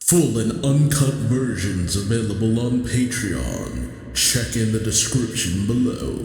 Full and uncut versions available on Patreon. Check in the description below.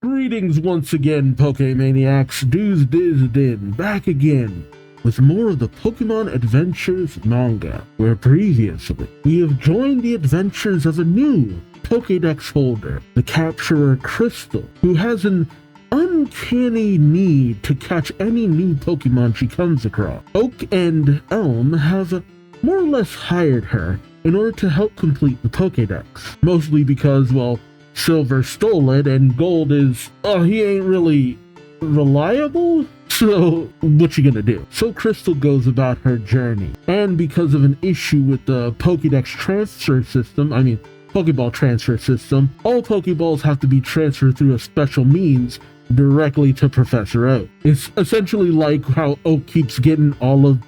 Greetings once again, Pokemaniacs. Duuz-Diz-Din back again with more of the Pokemon Adventures manga, where previously we have joined the adventures of a new Pokédex holder, the capturer Crystal, who has an uncanny need to catch any new Pokemon she comes across. Oak and Elm have more or less hired her in order to help complete the Pokédex, mostly because, well, Silver stole it and Gold is, he ain't really reliable, so what you gonna do? So Crystal goes about her journey, and because of an issue with the Pokédex transfer system, Pokeball transfer system, all Pokeballs have to be transferred through a special means directly to Professor Oak. It's essentially like how Oak keeps getting all of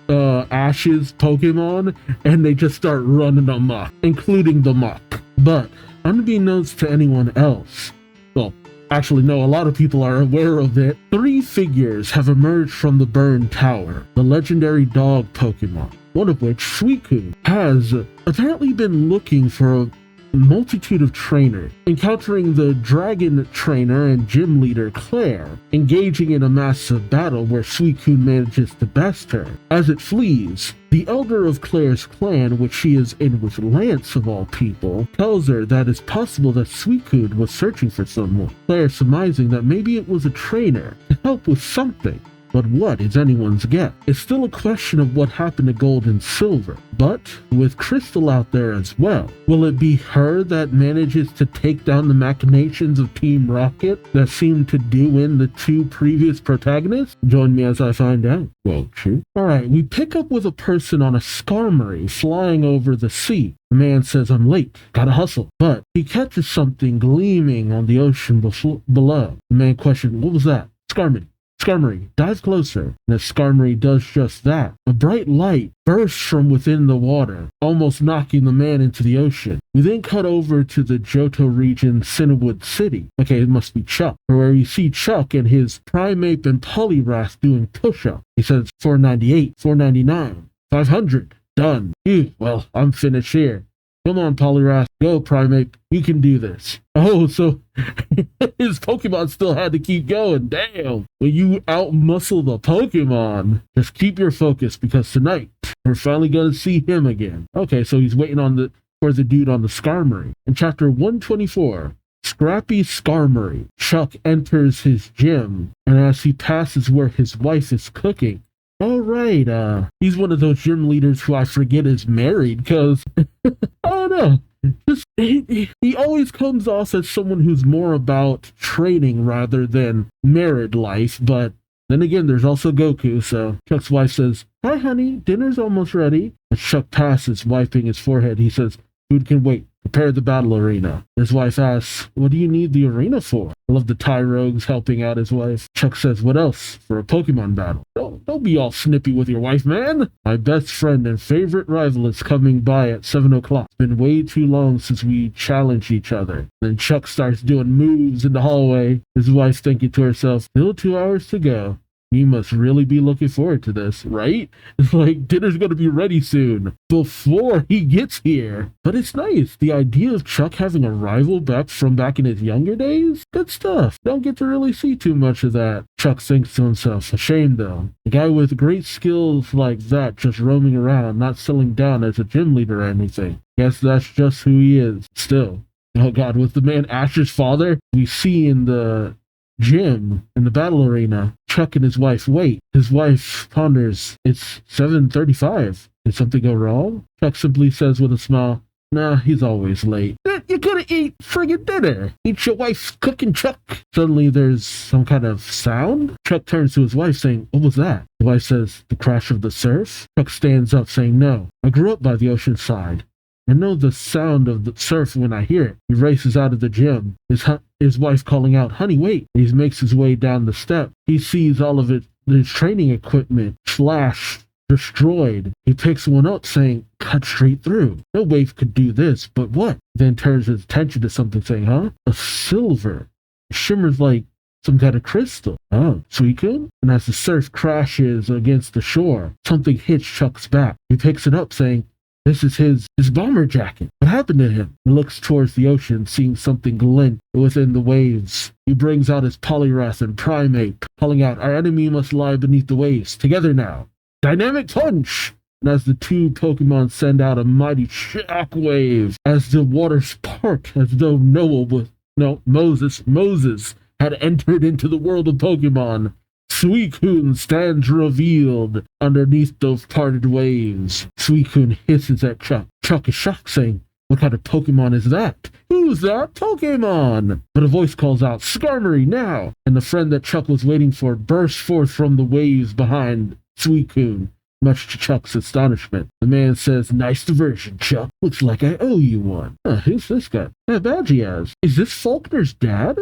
Ash's Pokemon, and they just start running amok, including the Mach. But unbeknownst to anyone else, well, actually no, a lot of people are aware of it, 3 figures have emerged from the burned tower, the legendary dog Pokemon, one of which, Suicune, has apparently been looking for a multitude of trainers, encountering the dragon trainer and gym leader Claire, engaging in a massive battle where Suicune manages to best her. As it flees, the elder of Claire's clan, which she is in with Lance of all people, tells her that it's possible that Suicune was searching for someone, Claire surmising that maybe it was a trainer to help with something. But what is anyone's guess? It's still a question of what happened to Gold and Silver. But with Crystal out there as well, will it be her that manages to take down the machinations of Team Rocket that seemed to do in the 2 previous protagonists? Join me as I find out. Well, true. Alright, we pick up with a person on a Skarmory flying over the sea. The man says, "I'm late, gotta hustle." But he catches something gleaming on the ocean below. The man questioned, "What was that?" Skarmory, dive closer. And as Skarmory does just that, a bright light bursts from within the water, almost knocking the man into the ocean. We then cut over to the Johto region, Cinnawood City. Okay, it must be Chuck, where you see Chuck and his Primeape and Poliwrath doing push-ups. He says, 498, 499, 500, done. Phew, well, I'm finished here. Come on, Poliwrath, go, Primeape, you can do this. Oh, so his Pokemon still had to keep going, damn. When you outmuscle the Pokemon, just keep your focus, because tonight, we're finally gonna see him again. Okay, so he's waiting for the dude on the Skarmory. In chapter 124, Scrappy Skarmory, Chuck enters his gym, and as he passes where his wife is cooking, alright, he's one of those gym leaders who I forget is married, because, I don't know, just, he always comes off as someone who's more about training rather than married life, but then again, there's also Goku, so Chuck's wife says, "Hi honey, dinner's almost ready." As Chuck passes, wiping his forehead, he says, "Food can wait. Prepare the battle arena." His wife asks, "What do you need the arena for?" I love the Tyrogues helping out his wife. Chuck says, "What else? For a Pokemon battle." Don't be all snippy with your wife, man. "My best friend and favorite rival is coming by at 7 o'clock. It's been way too long since we challenged each other." Then Chuck starts doing moves in the hallway. His wife thinking to herself, "Still 2 hours to go. You must really be looking forward to this, right?" It's like, dinner's gonna be ready soon, before he gets here. But it's nice. The idea of Chuck having a rival back in his younger days? Good stuff. Don't get to really see too much of that. Chuck thinks to himself, a shame though. A guy with great skills like that just roaming around, not settling down as a gym leader or anything. Guess that's just who he is. Still. Oh god, with the man Ash's father, we see in the gym in the battle arena, Chuck and his wife wait. His wife ponders, "It's 7:35. Did something go wrong?" Chuck simply says with a smile, "Nah, he's always late." "You gotta eat friggin' dinner. Eat your wife's cooking, Chuck." Suddenly there's some kind of sound. Chuck turns to his wife saying, "What was that?" The wife says, "The crash of the surf." Chuck stands up saying, "No, I grew up by the ocean side. I know the sound of the surf when I hear it." He races out of the gym, his wife calling out, "Honey, wait." He makes his way down the step. He sees all of his training equipment slashed, destroyed. He picks one up saying, "Cut straight through. No wave could do this, but what?" Then turns his attention to something saying, "Huh? A silver. It shimmers like some kind of crystal. Oh, Suicune? And as the surf crashes against the shore, something hits Chuck's back. He picks it up, saying, this is his bomber jacket. What happened to him? He looks towards the ocean, seeing something glint within the waves. He brings out his Poliwrath and Primate, calling out, our enemy must lie beneath the waves. Together now. Dynamic punch! And as the two Pokemon send out a mighty shockwave, as the waters part, as though Moses had entered into the world of Pokemon. Suicune stands revealed underneath those parted waves. Suicune hisses at Chuck. Chuck is shocked, saying, what kind of Pokemon is that? Who's that Pokemon? But a voice calls out, Skarmory, now! And the friend that Chuck was waiting for bursts forth from the waves behind Suicune. Much to Chuck's astonishment, the man says, nice diversion, Chuck. Looks like I owe you one. Who's this guy? What badge he has? Is this Faulkner's dad?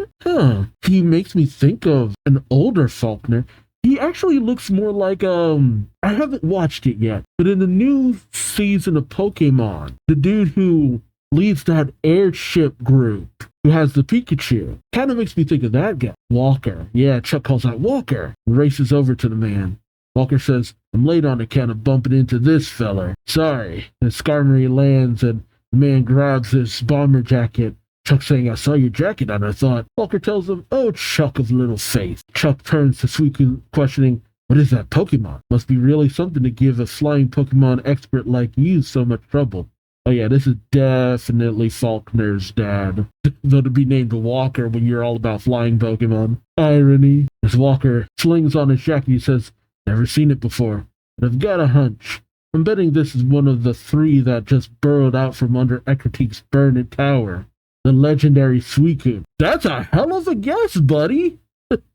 He makes me think of an older Faulkner. He actually looks more like, I haven't watched it yet, but in the new season of Pokemon, the dude who leads that airship group, who has the Pikachu, kind of makes me think of that guy. Walker. Yeah, Chuck calls out Walker and races over to the man. Walker says, I'm late on account of bumping into this feller. Sorry. And Skarmory lands and the man grabs his bomber jacket. Chuck saying, I saw your jacket and I thought. Walker tells him, oh, Chuck of little faith. Chuck turns to Suicune questioning, what is that Pokemon? Must be really something to give a flying Pokemon expert like you so much trouble. Oh yeah, this is definitely Faulkner's dad. Though to be named Walker when you're all about flying Pokemon. Irony. As Walker slings on his jacket, he says, never seen it before, but I've got a hunch. I'm betting this is one of the three that just burrowed out from under Ecriteak's burning tower. The legendary Suicune. That's a hell of a guess, buddy!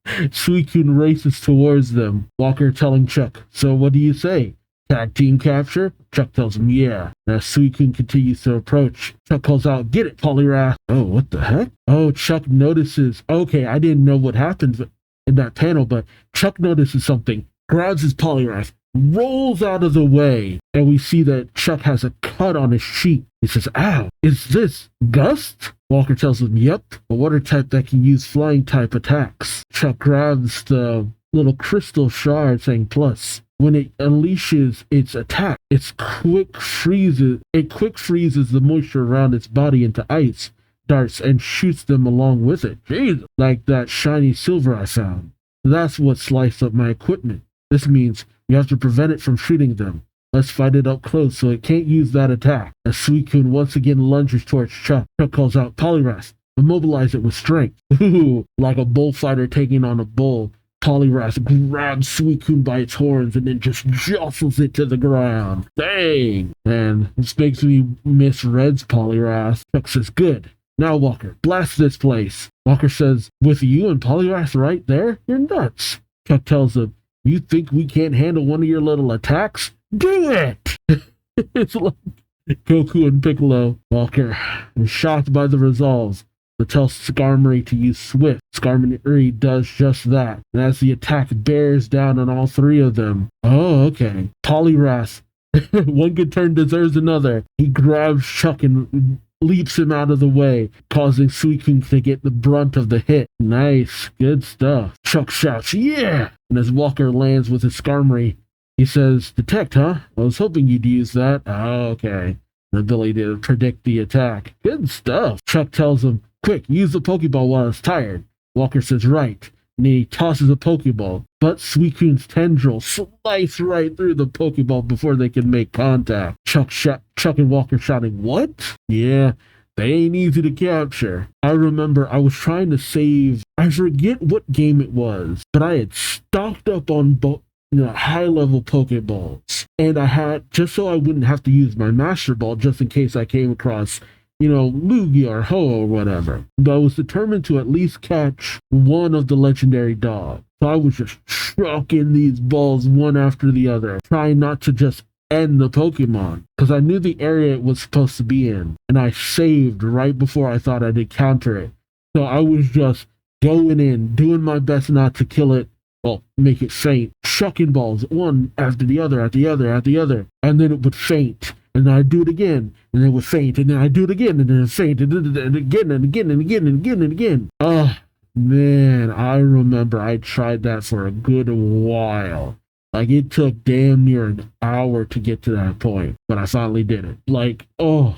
Suicune races towards them, Walker telling Chuck, so what do you say? Tag team capture? Chuck tells him, yeah. As Suicune continues to approach, Chuck calls out, get it, Poliwrath! Oh, what the heck? Oh, Chuck notices. Okay, I didn't know what happened in that panel, but Chuck notices something. Grabs his Poliwrath, rolls out of the way, and we see that Chuck has a cut on his cheek. He says, ow, is this Gust? Walker tells him, yep, a water type that can use flying type attacks. Chuck grabs the little crystal shard, saying plus. When it unleashes its attack, it quick freezes the moisture around its body into ice darts and shoots them along with it. Jesus, like that shiny silver I found. That's what sliced up my equipment. This means you have to prevent it from shooting them. Let's fight it up close so it can't use that attack. As Suicune once again lunges towards Chuck, Chuck calls out, Poliwrath, immobilize it with strength. Ooh, like a bullfighter taking on a bull, Poliwrath grabs Suicune by its horns and then just jostles it to the ground. Dang! And this makes me miss Red's Poliwrath. Chuck says, good. Now, Walker, blast this place. Walker says, with you and Poliwrath right there? You're nuts. Chuck tells him, you think we can't handle one of your little attacks? Do it! It's like Goku and Piccolo. Walker is shocked by the resolve, but tells Skarmory to use Swift. Skarmory does just that, and as the attack bears down on all three of them. Oh, okay. Poliwrath. One good turn deserves another. He grabs Chuck and leaps him out of the way, causing Suicune to get the brunt of the hit. Nice, good stuff. Chuck shouts, yeah! And as Walker lands with his Skarmory, he says, detect, huh? I was hoping you'd use that. Oh, okay. The ability to predict the attack. Good stuff. Chuck tells him, quick, use the Pokeball while it's tired. Walker says, right. And he tosses a Pokeball, but Suicune's tendrils slice right through the Pokeball before they can make contact. Chuck and Walker shouting, what? Yeah, they ain't easy to capture. I remember I was trying to save, I forget what game it was, but I had stocked up on high-level Pokeballs. And I had, just so I wouldn't have to use my Master Ball, just in case I came across Lugia or Ho or whatever. But I was determined to at least catch one of the legendary dogs. So I was just trucking these balls one after the other, trying not to just end the Pokemon, because I knew the area it was supposed to be in, and I saved right before I thought I'd encounter it. So I was just going in, doing my best not to kill it, well, make it faint, chucking balls one after the other, and then it would faint. And then I'd do it again, and then it would faint, and then I'd do it again, and then it would faint, and then again, and again, and again, and again, and again. Man, I remember I tried that for a good while. Like, it took damn near an hour to get to that point, but I finally did it. Like, the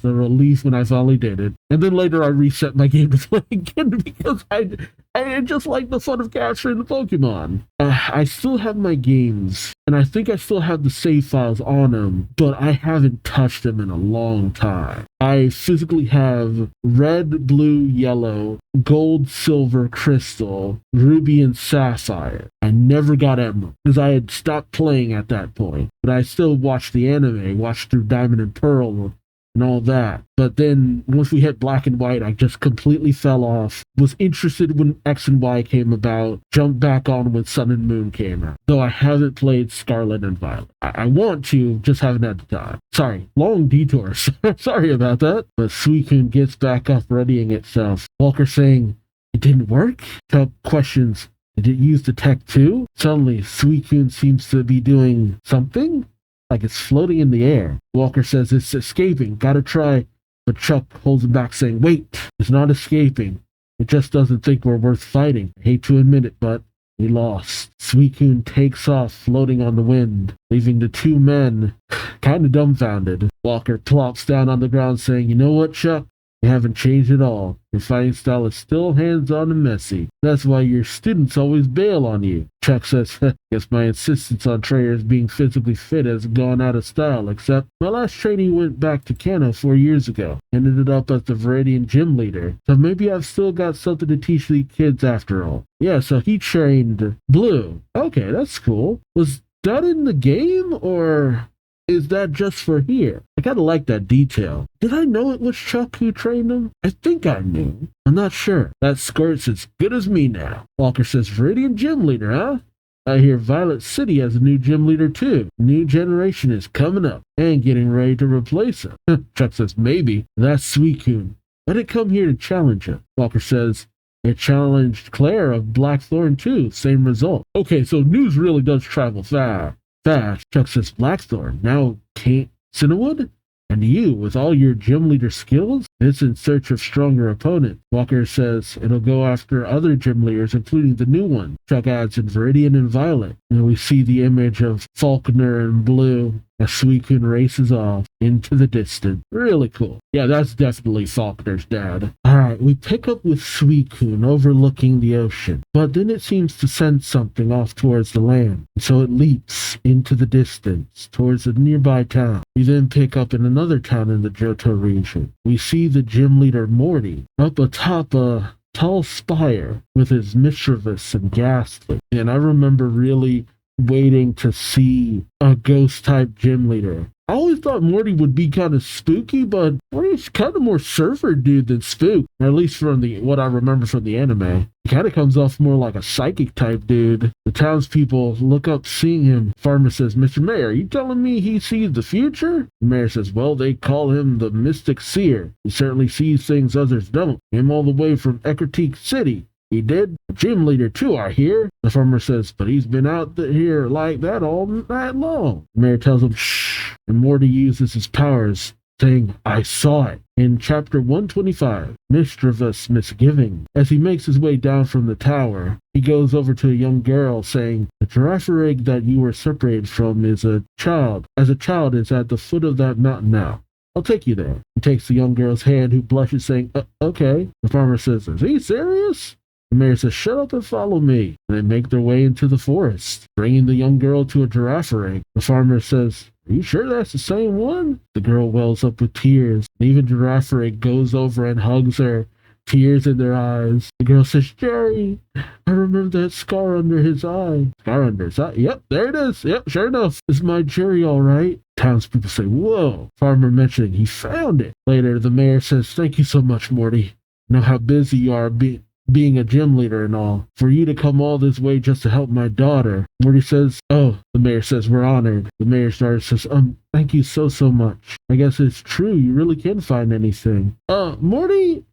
relief when I finally did it. And then later I reset my game to play again because I just like the fun of capturing the Pokemon. I still have my games, and I think I still have the save files on them, but I haven't touched them in a long time. I physically have red, blue, yellow, gold, silver, crystal, ruby, and sapphire. I never got emerald because I had stopped playing at that point, but I still watched the anime, watched through Diamond and Pearl and all that. But then once we hit black and white, I just completely fell off. Was interested when X and Y came about, jumped back on when Sun and Moon came out. Though I haven't played Scarlet and Violet. I want to, just haven't had the time. Sorry, long detours. Sorry about that. But Suicune gets back up readying itself. Walker saying, "It didn't work?" Chuck questions, "Did it use the tech too?" Suddenly, Suicune seems to be doing something, like it's floating in the air. Walker says it's escaping, gotta try, but Chuck holds him back saying, "Wait, it's not escaping. It just doesn't think we're worth fighting. I hate to admit it, but we lost." Suicune takes off, floating on the wind, leaving the two men kind of dumbfounded. Walker plops down on the ground saying, "You know what, Chuck? You haven't changed at all. Your fighting style is still hands-on and messy. That's why your students always bail on you." Chuck says, "Guess my insistence on trainers being physically fit has gone out of style, except my last trainee went back to Kanna 4 years ago and ended up as the Viridian gym leader. So maybe I've still got something to teach these kids after all." Yeah, so he trained Blue. Okay, that's cool. Was that in the game, or is that just for here? I kind of like that detail. Did I know it was Chuck who trained him? I think I knew. I'm not sure. That Squirt's as good as me now. Walker says, "Viridian gym leader, huh? I hear Violet City has a new gym leader too. New generation is coming up and getting ready to replace him." Chuck says, "Maybe. That's Suicune. I didn't come here to challenge him." Walker says, "It challenged Claire of Blackthorn too. Same result." Okay, so news really does travel fast. Chuck says, "Blackthorn, now Kate Cinnawood? And you, with all your gym leader skills? It's in search of stronger opponents." Walker says it'll go after other gym leaders, including the new one. Chuck adds in Viridian and Violet. And we see the image of Falconer and Blue as Suicune races off into the distance. Really cool. Yeah, that's definitely Falconer's dad. Alright, we pick up with Suicune overlooking the ocean, but then it seems to sense something off towards the land, so it leaps into the distance towards a nearby town. We then pick up in another town in the Johto region. We see the gym leader Morty up atop a tall spire with his mischievous and ghastly. And I remember really waiting to see a ghost type gym leader. I always thought Morty would be kind of spooky, but Morty's kind of more surfer dude than spook, or at least from what I remember from the anime. He kind of comes off more like a psychic type dude. The townspeople look up seeing him. Farmer says, "Mr. Mayor, are you telling me he sees the future?" The mayor says, "Well, they call him the Mystic Seer. He certainly sees things others don't. Came all the way from Eckertique City. He did. A gym leader too, I hear." The farmer says, "But he's been out here like that all night long." The mayor tells him, "Shh," and Morty uses his powers, saying, "I saw it." In chapter 125, Mischievous Misgiving. As he makes his way down from the tower, he goes over to a young girl, saying, "The giraffe egg that you were separated from is a child. As a child, it's at the foot of that mountain now. I'll take you there." He takes the young girl's hand, who blushes, saying, "Okay." The farmer says, "Is he serious?" The mayor says, "Shut up and follow me." And they make their way into the forest, bringing the young girl to a giraffe egg. The farmer says, "Are you sure that's the same one?" The girl wells up with tears. And even Giraffe egg goes over and hugs her, tears in their eyes. The girl says, "Jerry, I remember that scar under his eye." Scar under his eye? Yep, there it is. Yep, sure enough. "It's my Jerry, all right." Townspeople say, "Whoa." Farmer mentioning he found it. Later, the mayor says, "Thank you so much, Morty. I know how busy you are being a gym leader and all. For you to come all this way just to help my daughter." Morty says, "Oh." The mayor says, "We're honored." The mayor's daughter says, "Thank you so much. I guess it's true. You really can find anything." Morty,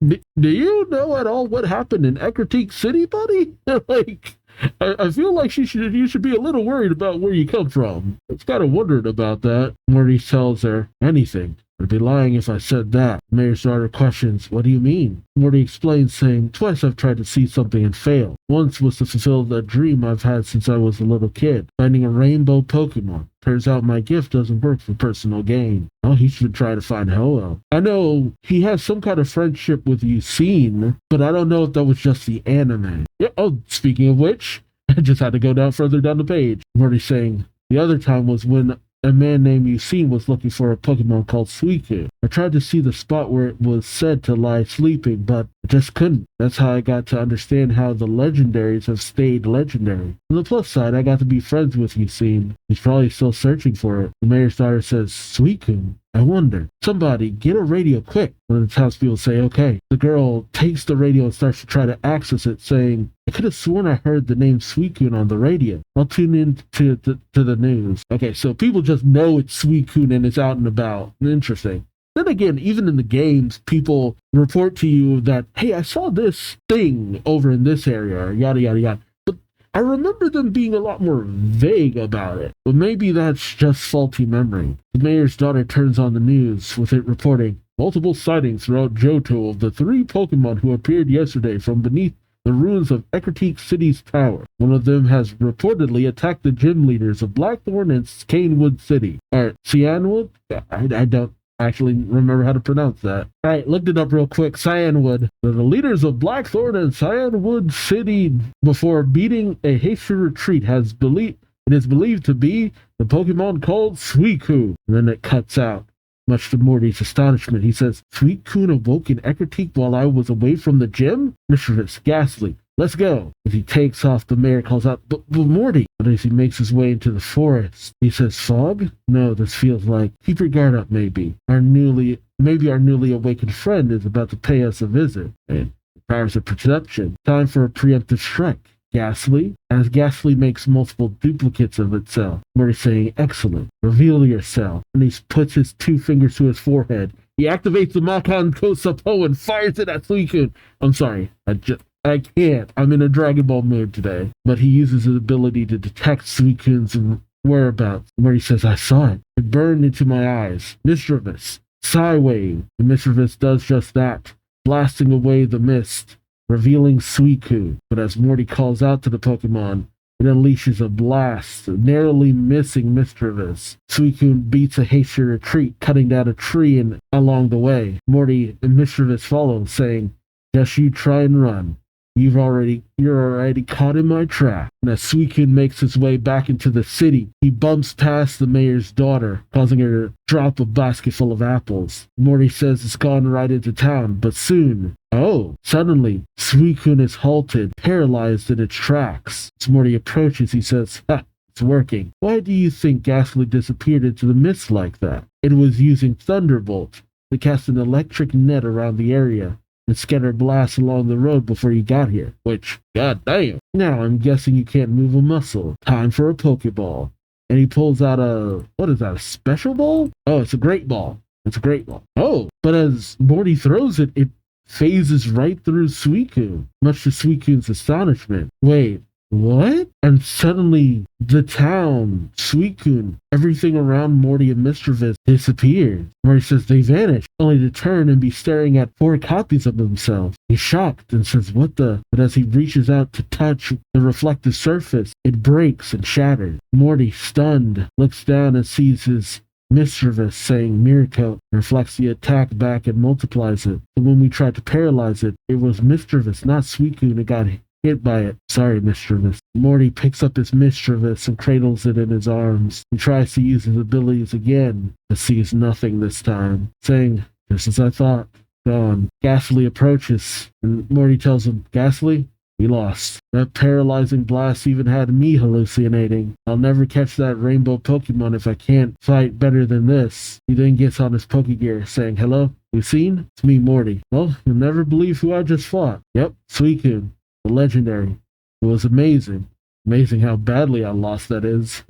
do you know at all what happened in Eckertique City, buddy?" Like, I feel like you should be a little worried about where you come from. It's kind of wondered about that. Morty tells her, "Anything. I'd be lying if I said that. The mayor's daughter questions, what do you mean? Morty explains, saying, twice I've tried to see something and failed. Once was to fulfill the dream I've had since I was a little kid, finding a rainbow Pokemon. Turns out my gift doesn't work for personal gain. Oh, he should try to find Ho-Oh. I know he has some kind of friendship with Suicune, but I don't know if that was just the anime. Yeah, oh, speaking of which, I just had to go down further down the page. Morty saying, the other time was when a man named Suicune was looking for a Pokemon called Suicune. I tried to see the spot where it was said to lie sleeping, but I just couldn't. That's how I got to understand how the legendaries have stayed legendary. On the plus side, I got to be friends with Suicune. He's probably still searching for it. The mayor's daughter says, Suicune? I wonder. Somebody, get a radio quick. One of the townspeople say, okay. The girl takes the radio and starts to try to access it, saying, I could have sworn I heard the name Suicune on the radio. I'll tune in to the news. Okay, so people just know it's Suicune and it's out and about. Interesting. Then again, even in the games, people report to you that, hey, I saw this thing over in this area, or yada, yada, yada. But I remember them being a lot more vague about it. But maybe that's just faulty memory. The mayor's daughter turns on the news, with it reporting multiple sightings throughout Johto of the 3 Pokemon who appeared yesterday from beneath the ruins of Ecruteak City's tower. One of them has reportedly attacked the gym leaders of Blackthorn and Canewood City. Or Cyanwood? I don't actually remember how to pronounce that. Alright, looked it up real quick. Cyanwood. The leaders of Blackthorn and Cyanwood City, before beating a hasty retreat, it is believed to be the Pokemon called Suicune. And then it cuts out. Much to Morty's astonishment, he says, Suicune awoke in Ecruteak while I was away from the gym? Mischievous, ghastly. Let's go. As he takes off, the mayor calls out, but Morty. But as he makes his way into the forest, he says, fog? No, this feels like, keep your guard up, maybe. Maybe our newly awakened friend is about to pay us a visit. And powers of perception. Time for a preemptive strike. Ghastly, as Ghastly makes multiple duplicates of itself. Morty saying, excellent, reveal yourself. And he puts his 2 fingers to his forehead. He activates the Makan Kosapo and fires it at Suicune. I'm sorry, I can't. I'm in a Dragon Ball mood today. But he uses his ability to detect Suicune's whereabouts. Morty says, I saw it. It burned into my eyes. Mischievous. Psywave. The Mischievous does just that, blasting away the mist, revealing Suicune. But as Morty calls out to the Pokemon, it unleashes a blast, narrowly missing Mischievous. Suicune beats a hasty retreat, cutting down a tree along the way. Morty and Mischievous follow, saying, just you try and run. You're already caught in my trap. And as Suicune makes his way back into the city, he bumps past the mayor's daughter, causing her to drop a basket full of apples. Morty says it's gone right into town, but soon, suddenly, Suicune is halted, paralyzed in its tracks. As Morty approaches, he says, it's working. Why do you think Ghastly disappeared into the mist like that? It was using Thunderbolt to cast an electric net around the area and scatter blasts along the road before you got here, which, goddamn. Now I'm guessing you can't move a muscle. Time for a Pokeball. And he pulls out a special ball? Oh, it's a great ball. It's a great ball. Oh, but as Morty throws it, it phases right through Suicune, much to Suicune's astonishment. Wait, what? And suddenly, the town, Suicune, everything around Morty and Mischievous disappears. Morty says they vanished, only to turn and be staring at 4 copies of himself. He's shocked and says, what the? But as he reaches out to touch the reflective surface, it breaks and shatters. Morty, stunned, looks down and sees his Mischievous, saying Miracle, reflects the attack back and multiplies it. But when we tried to paralyze it, it was Mischievous, not Suicune, that got hit by it. Sorry, Mischievous. Morty picks up his Mischievous and cradles it in his arms. He tries to use his abilities again, but sees nothing this time, saying, just as I thought, gone. Ghastly approaches, and Morty tells him, Ghastly, we lost. That paralyzing blast even had me hallucinating. I'll never catch that rainbow Pokemon if I can't fight better than this. He then gets on his Pokegear, saying, hello, you seen? It's me, Morty. Well, you'll never believe who I just fought. Yep, Suicune, the legendary. It was amazing. Amazing how badly I lost, that is.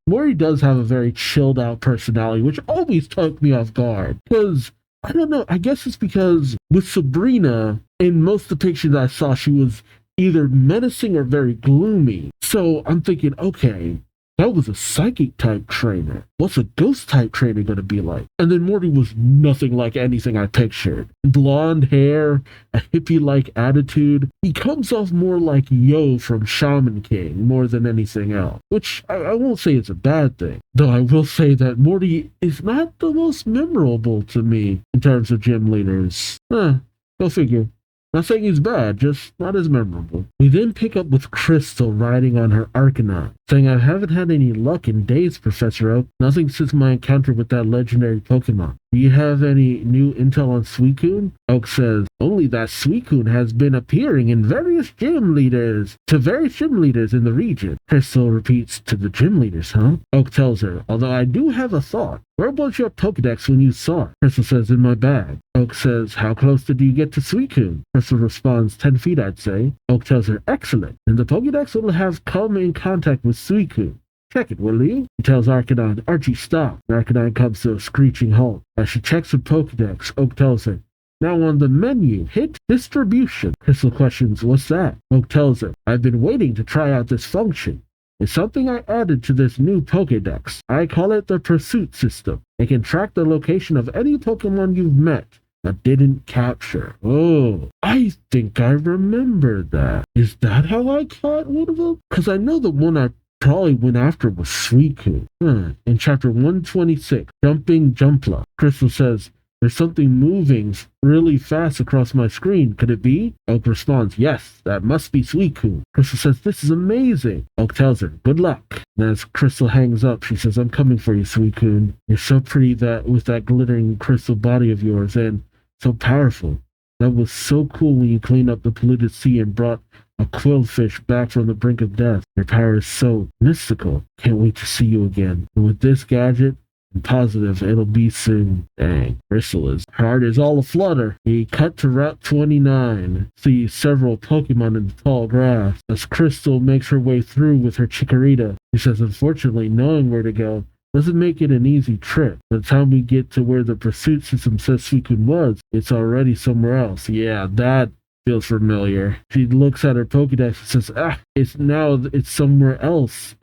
Morty does have a very chilled out personality, which always took me off guard. Because, I don't know, I guess it's because with Sabrina, in most depictions I saw, she was either menacing or very gloomy. So I'm thinking, okay, That was a psychic type trainer. What's a ghost type trainer gonna be like? And then Morty was nothing like anything I pictured. Blonde hair, a hippie-like attitude. He comes off more like Yo from Shaman King more than anything else. Which I won't say it's a bad thing. Though I will say that Morty is not the most memorable to me in terms of gym leaders. Go figure. Not saying he's bad, just not as memorable. We then pick up with Crystal riding on her Arcanine, saying, I haven't had any luck in days, Professor Oak. Nothing since my encounter with that legendary Pokemon. Do you have any new intel on Suicune? Oak says, only that Suicune has been appearing in various gym leaders in the region. Crystal repeats, to the gym leaders, huh? Oak tells her, although I do have a thought. Where was your Pokedex when you saw it? Crystal says, in my bag. Oak says, how close did you get to Suicune? Crystal responds, 10 feet, I'd say. Oak tells her, excellent. And the Pokedex will have come in contact with Suicune. Check it, will you? He tells Arcanine, Archie, stop. And Arcanine comes to a screeching halt. As she checks her Pokedex, Oak tells her, now on the menu, hit distribution. Crystal questions, what's that? Oak tells her, I've been waiting to try out this function. It's something I added to this new Pokedex. I call it the Pursuit System. It can track the location of any Pokemon you've met but didn't capture. Oh, I think I remember that. Is that how I caught one of them? Because I know the one I probably went after was Suicune. In chapter 126, Jumping Jumpla, Crystal says, there's something moving really fast across my screen. Could it be? Oak responds, yes, that must be Suicune. Crystal says, this is amazing. Oak tells her, good luck. And as Crystal hangs up, she says, I'm coming for you, Suicune. You're so pretty with that glittering crystal body of yours, and so powerful. That was so cool when you cleaned up the polluted sea and brought a quillfish back from the brink of death. Your power is so mystical. Can't wait to see you again. And with this gadget, I'm positive it'll be soon. Dang, Crystal heart is all aflutter. We cut to Route 29. See several Pokemon in the tall grass. As Crystal makes her way through with her Chikorita, she says, unfortunately, knowing where to go doesn't make it an easy trip. By the time we get to where the pursuit system says Suicune was, it's already somewhere else. Yeah, that feels familiar. She looks at her Pokedex and says, it's somewhere else.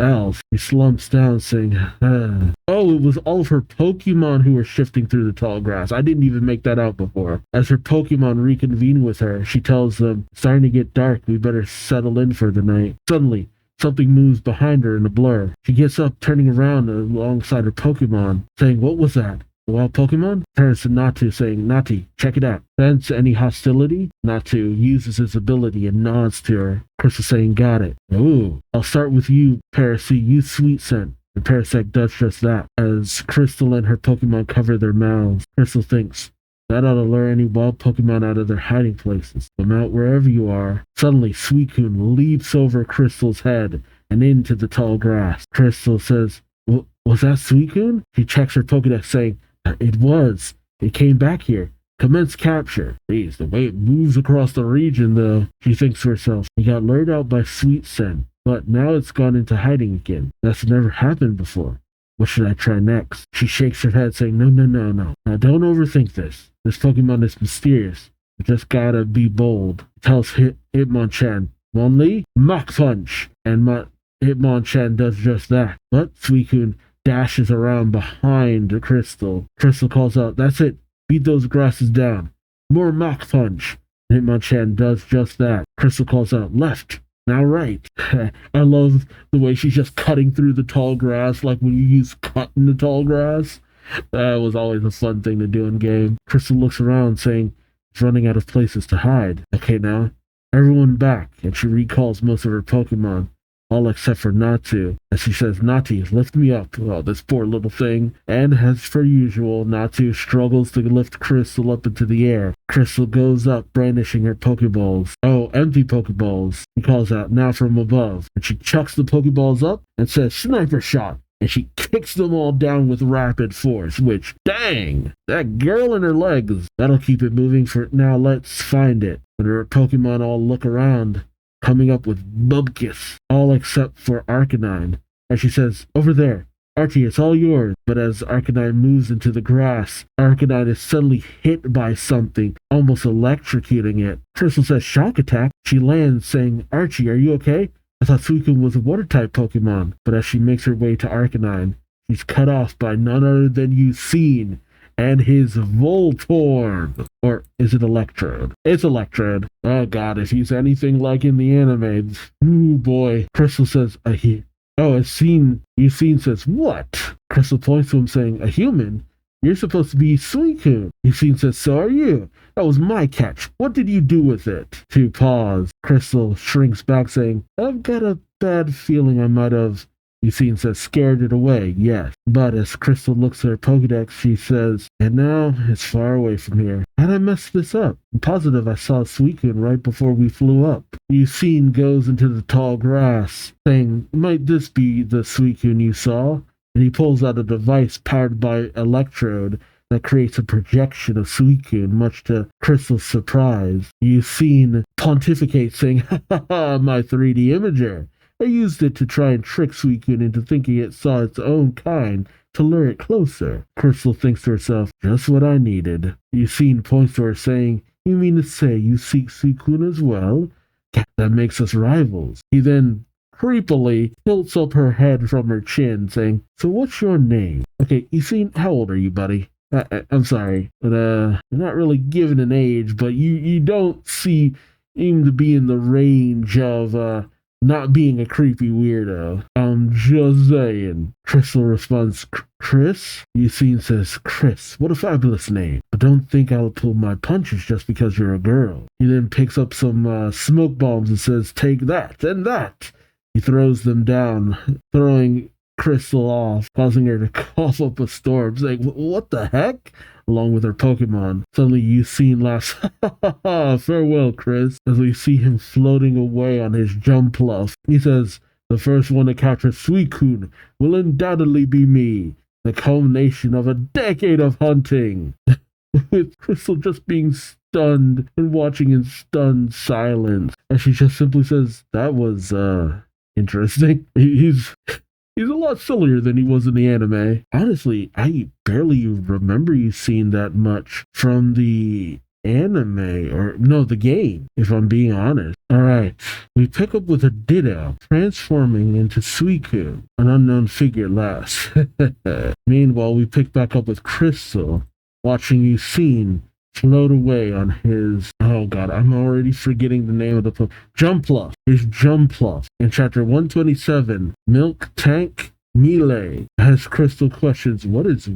She slumps down saying, Oh, it was all of her Pokemon who were shifting through the tall grass. I didn't even make that out before. As her Pokemon reconvene with her, she tells them, it's starting to get dark. We better settle in for the night. Suddenly, something moves behind her in a blur. She gets up, turning around alongside her Pokemon, saying, what was that? A wild Pokemon? Turns to Natu, saying, Nati, check it out. Sense any hostility? Natu uses his ability and nods to her. Crystal saying, got it. Ooh, I'll start with you, Parasect. Use Sweet Scent. And Parasect does just that. As Crystal and her Pokemon cover their mouths, Crystal thinks, that ought to lure any wild Pokemon out of their hiding places. Come out wherever you are. Suddenly, Suicune leaps over Crystal's head and into the tall grass. Crystal says, was that Suicune? She checks her Pokedex saying, it was. It came back here. Commence capture. Jeez, the way it moves across the region, though, she thinks to herself. He got lured out by Sweet Scent, but now it's gone into hiding again. That's never happened before. What should I try next? She shakes her head saying, no. Now don't overthink this. This Pokemon is mysterious. You just gotta be bold. Tells Hitmonchan, Monly, Mach Punch. And Hitmonchan does just that. But Suicune dashes around behind Crystal. Crystal calls out, that's it. Beat those grasses down. More Mach Punch. Hitmonchan does just that. Crystal calls out, left. Now right. I love the way she's just cutting through the tall grass, like when you use cut in the tall grass. That was always a fun thing to do in game. Crystal looks around saying, it's running out of places to hide. Okay, now, everyone back. And she recalls most of her Pokemon, all except for Natu. As she says, Nati, lift me up. Oh, this poor little thing. And as per usual, Natu struggles to lift Crystal up into the air. Crystal goes up, brandishing her Pokeballs. Oh, empty Pokeballs. She calls out, now from above. And she chucks the Pokeballs up and says, sniper shot. And she kicks them all down with rapid force, which, dang, that girl and her legs. That'll keep it moving for now. Let's find it. And her Pokemon all look around, coming up with Bubkiss, all except for Arcanine. And she says, over there, Archie, it's all yours. But as Arcanine moves into the grass, Arcanine is suddenly hit by something, almost electrocuting it. Crystal says, shock attack. She lands, saying, Archie, are you okay? I thought Suicune was a water-type Pokemon, but as she makes her way to Arcanine, she's cut off by none other than Suicune and his Voltorb. Or is it Electrode? It's Electrode. Oh god, if he's anything like in the anime, ooh boy. Crystal says, Suicune says, what? Crystal points to him saying, a human? You're supposed to be Suicune. Suicune says, so are you. That was my catch. What did you do with it? To pause, Crystal shrinks back saying, I've got a bad feeling I might have. Suicune says, scared it away, yes. But as Crystal looks at her Pokedex, she says, and now it's far away from here. How'd I mess this up? I'm positive I saw Suicune right before we flew up. Suicune goes into the tall grass, saying, might this be the Suicune you saw? And he pulls out a device powered by Electrode that creates a projection of Suicune, much to Crystal's surprise. Suicune pontificates, saying, ha ha ha, my 3D imager. I used it to try and trick Suicune into thinking it saw its own kind to lure it closer. Crystal thinks to herself, just what I needed. Suicune points to her, saying, you mean to say you seek Suicune as well? That makes us rivals. He then creepily tilts up her head from her chin, saying, so what's your name? Okay, Suicune, how old are you, buddy? I'm sorry, but you're not really given an age, but you don't seem to be in the range of not being a creepy weirdo. I'm just saying. Crystal responds, Chris? Suicune says, Chris, what a fabulous name. But don't think I'll pull my punches just because you're a girl. He then picks up some smoke bombs and says, take that and that. He throws them down, throwing Crystal off, causing her to cough up a storm, saying, what the heck? Along with her Pokemon. Suddenly Suicune laughs, ha ha ha, farewell, Chris, as we see him floating away on his Jumpluff. He says, the first one to capture Suicune will undoubtedly be me, the culmination of a decade of hunting. With Crystal just being stunned and watching in stunned silence, and she just simply says, that was, interesting. He's a lot sillier than he was in the anime. Honestly, I barely remember you seeing that much from the the game, if I'm being honest. Alright, we pick up with a Ditto transforming into Suicune, an unknown figure last. Meanwhile, we pick back up with Crystal, watching Suicune float away on his, oh god, I'm already forgetting the name of the Jumpluff. His Jumpluff. In chapter 127, Milk Tank Melee, as Crystal questions, what is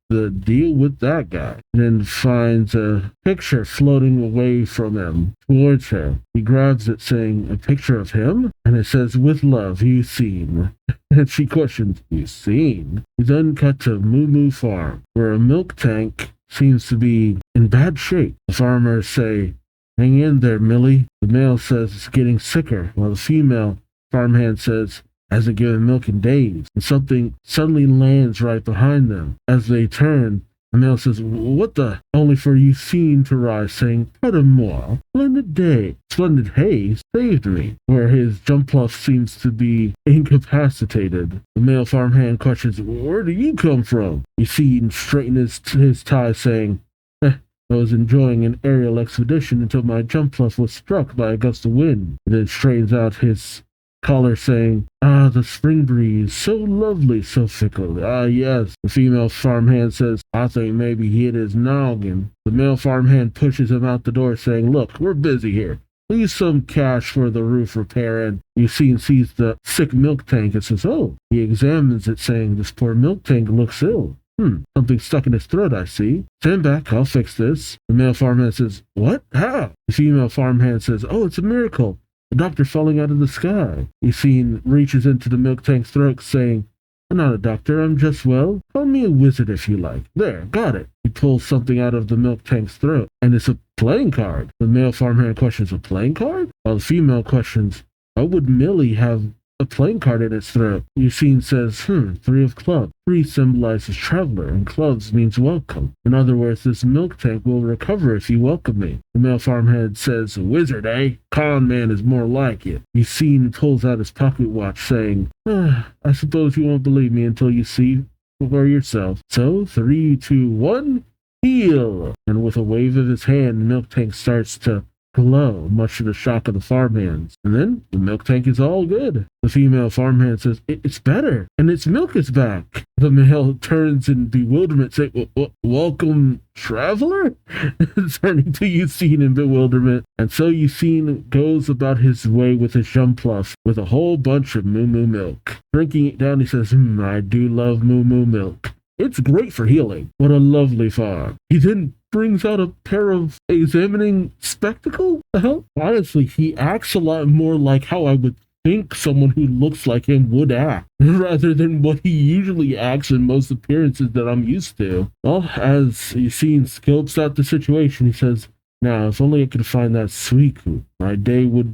the deal with that guy? And then finds a picture floating away from him towards her. He grabs it, saying, a picture of him? And it says, with love, Suicune. And she questions, Suicune? We then cut to Moo Moo Farm, where a milk tank seems to be in bad shape. The farmers say, hang in there, Millie. The male says it's getting sicker, while the female farmhand says, hasn't given milk in days. And something suddenly lands right behind them. As they turn, the male says, what the? Only for Suicune to rise, saying, pardon-moi, splendid day. Splendid hay saved me. Where his Jumpluff seems to be incapacitated. The male farmhand questions, where do you come from? Suicune straightens his tie, saying, I was enjoying an aerial expedition until my Jumpluff was struck by a gust of wind. And then straightens out his collar, saying, the spring breeze, so lovely, so fickle. Yes. The female farmhand says, I think maybe he hit his noggin. The male farmhand pushes him out the door, saying, look, we're busy here. Leave some cash for the roof repair. And Suicune sees the sick milk tank and says, oh. He examines it, saying, this poor milk tank looks ill. Something stuck in his throat, I see. Stand back, I'll fix this. The male farmhand says, what? How? The female farmhand says, oh, it's a miracle. A doctor falling out of the sky. Suicune reaches into the milk tank's throat, saying, I'm not a doctor, I'm just, well, call me a wizard if you like. There, got it. He pulls something out of the milk tank's throat, and it's a playing card. The male farmhand questions, a playing card? While the female questions, why would Millie have a playing card in its throat? Suicune says, 3 of clubs. 3 symbolizes traveler, and clubs means welcome. In other words, this milk tank will recover if you welcome me. The male farmhand says, wizard, eh? Con man is more like it. Suicune pulls out his pocket watch, saying, I suppose you won't believe me until you see for yourself. So, 3, 2, 1, heal! And with a wave of his hand, the milk tank starts to glow, much to the shock of the farmhands. And then the milk tank is all good. The female farmhand says, it's better, and its milk is back. The male turns in bewilderment, saying, welcome, traveler? Turning to Yucine in bewilderment. And so Yucine goes about his way with his Jumpluff with a whole bunch of moo moo milk. Drinking it down, he says, I do love moo moo milk. It's great for healing. What a lovely farm. He then brings out a pair of examining spectacles. The hell? Honestly, he acts a lot more like how I would think someone who looks like him would act, rather than what he usually acts in most appearances that I'm used to. Well, as Yucine scopes out the situation, he says, now, if only I could find that Suicune, my day would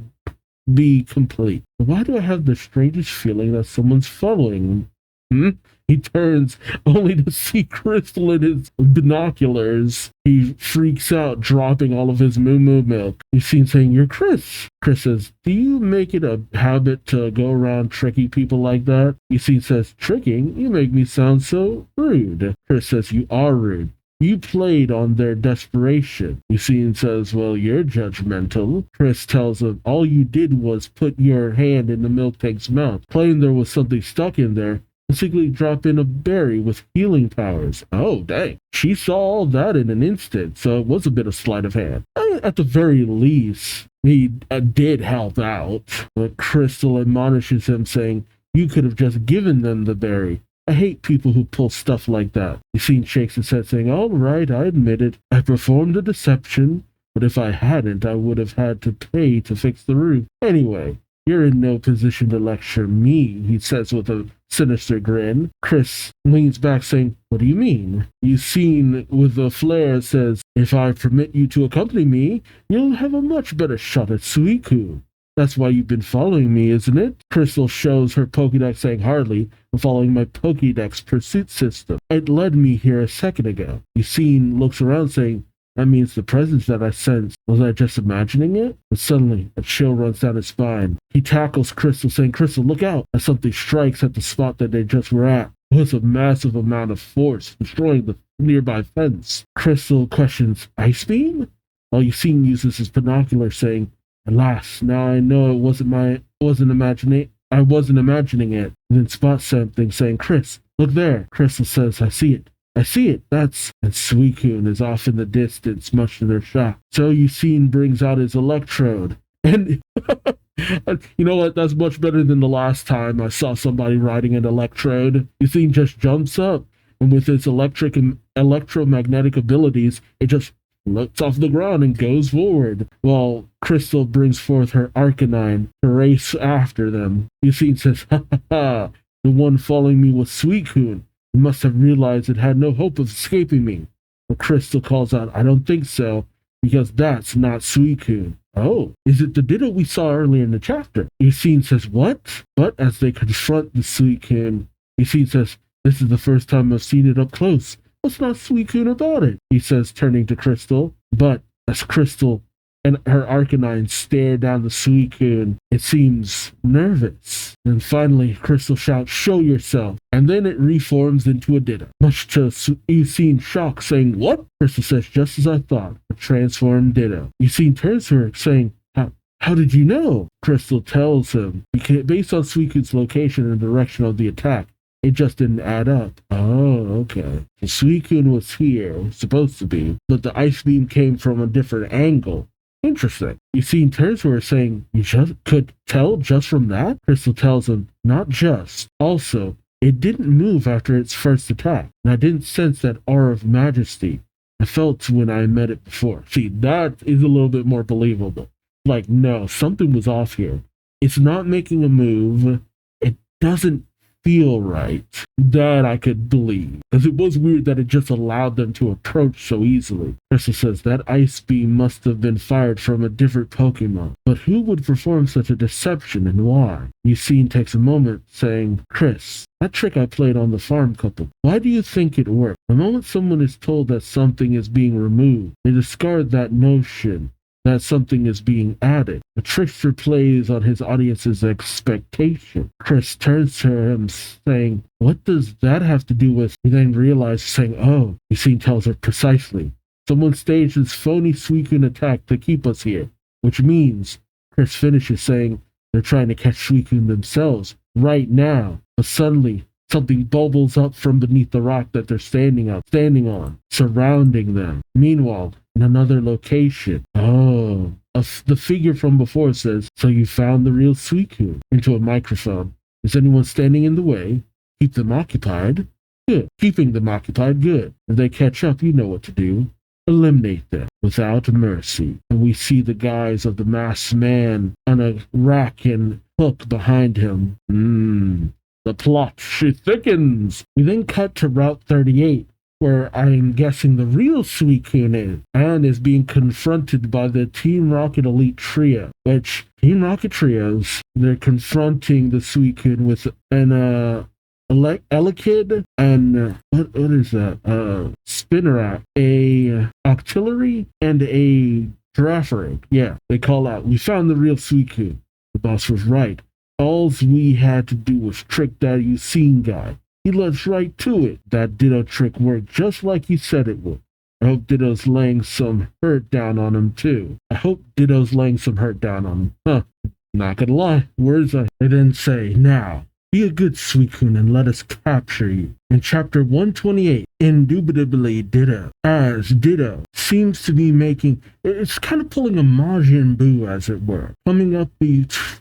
be complete. Why do I have the strangest feeling that someone's following? He turns only to see Crystal in his binoculars. He freaks out, dropping all of his moo moo milk. He's seen saying, you're Chris. Chris says, do you make it a habit to go around tricking people like that? Yucine says, tricking? You make me sound so rude. Chris says, you are rude. You played on their desperation. Yucine says, well, you're judgmental. Chris tells him, all you did was put your hand in the milk tank's mouth, claim there was something stuck in there, and simply drop in a berry with healing powers. Oh, dang. She saw all that in an instant, so it was a bit of sleight of hand. At the very least, he did help out. But Crystal admonishes him, saying, you could have just given them the berry. I hate people who pull stuff like that. Yucine shakes his head, saying, all right, I admit it. I performed a deception, but if I hadn't, I would have had to pay to fix the roof. Anyway, you're in no position to lecture me, he says with a sinister grin. Chris leans back, saying, what do you mean? Yucine, with a flare, says, if I permit you to accompany me, you'll have a much better shot at Suicune. That's why you've been following me, isn't it? Crystal shows her Pokédex, saying, hardly. I'm following my Pokédex pursuit system. It led me here a second ago. Yucine looks around, saying, that means the presence that I sensed. Was I just imagining it? But suddenly, a chill runs down his spine. He tackles Crystal, saying, Crystal, look out! As something strikes at the spot that they just were at. It was a massive amount of force, destroying the nearby fence. Crystal questions, Ice Beam? While Yucine uses his binocular, saying, alas, now I know I wasn't imagining it. And then spots something, saying, Chris, look there. Crystal says, I see it. That's... And Suicune is off in the distance, much to their shock. So Yucine brings out his electrode. And you know what? That's much better than the last time I saw somebody riding an electrode. Yucine just jumps up, and with its electric and electromagnetic abilities, it just floats off the ground and goes forward, while Crystal brings forth her Arcanine to race after them. Yucine says, ha ha ha, the one following me was Suicune. It must have realized it had no hope of escaping me. But Crystal calls out, I don't think so, because that's not Suicune. Oh, is it the Ditto we saw earlier in the chapter? Yucine says, what? But as they confront the Suicune, Yucine says, this is the first time I've seen it up close. What's not Suicune about it? He says, turning to Crystal. But as Crystal and her Arcanine stare down the Suicune, it seems nervous. And finally, Crystal shouts, show yourself. And then it reforms into a Ditto. Much to Yucine's shock, saying, what? Crystal says, just as I thought, a transformed Ditto. Yucine turns to her, saying, how did you know? Crystal tells him, based on Suicune's location and direction of the attack, it just didn't add up. Oh, okay. The Suicune was here, supposed to be, but the ice beam came from a different angle. Interesting. Yucine turns to her, saying, you just could tell just from that? Crystal tells him, not just. Also, it didn't move after its first attack, and I didn't sense that aura of majesty I felt when I met it before. See, that is a little bit more believable. Like, no, something was off here. It's not making a move. It doesn't feel right. That I could believe. Because it was weird that it just allowed them to approach so easily. Crystal says that ice beam must have been fired from a different Pokemon. But who would perform such a deception and why? Yucine takes a moment, saying, Chris, that trick I played on the farm couple, why do you think it worked? The moment someone is told that something is being removed, they discard that notion that something is being added. The trickster plays on his audience's expectation. Chris turns to him, saying, what does that have to do with? He then realizes, saying, oh, Yucine tells her precisely. Someone staged this phony Suicune attack to keep us here. which means Chris finishes saying they're trying to catch Suicune themselves right now. But suddenly, something bubbles up from beneath the rock that they're standing on, surrounding them. Meanwhile, in another location, the figure from before says, "So you found the real Suicune," into a microphone. "Is anyone standing in the way? Keep them occupied." "Good. Keeping them occupied, good. If they catch up, you know what to do. Eliminate them without mercy." And we see the guise of the masked man on a rack and hook behind him. The plot thickens. We then cut to Route 38, where I'm guessing the real Suicune is, and is being confronted by the Team Rocket Elite Trio, which Team Rocket Trios, they're confronting the Suicune with an Elekid and what is that? Spinnerat, a Octillery, and a Giraffering. Yeah, they call out, "We found the real Suicune." The boss was right. All we had to do was trick that Suicune guy. He led us right to it. That Ditto trick worked just like you said it would. I hope Ditto's laying some hurt down on him too. Not gonna lie, words I didn't say. Now, be a good Suicune and let us capture you. In chapter 128, indubitably Ditto, as Ditto seems to be it's kind of pulling a Majin Buu, as it were, coming up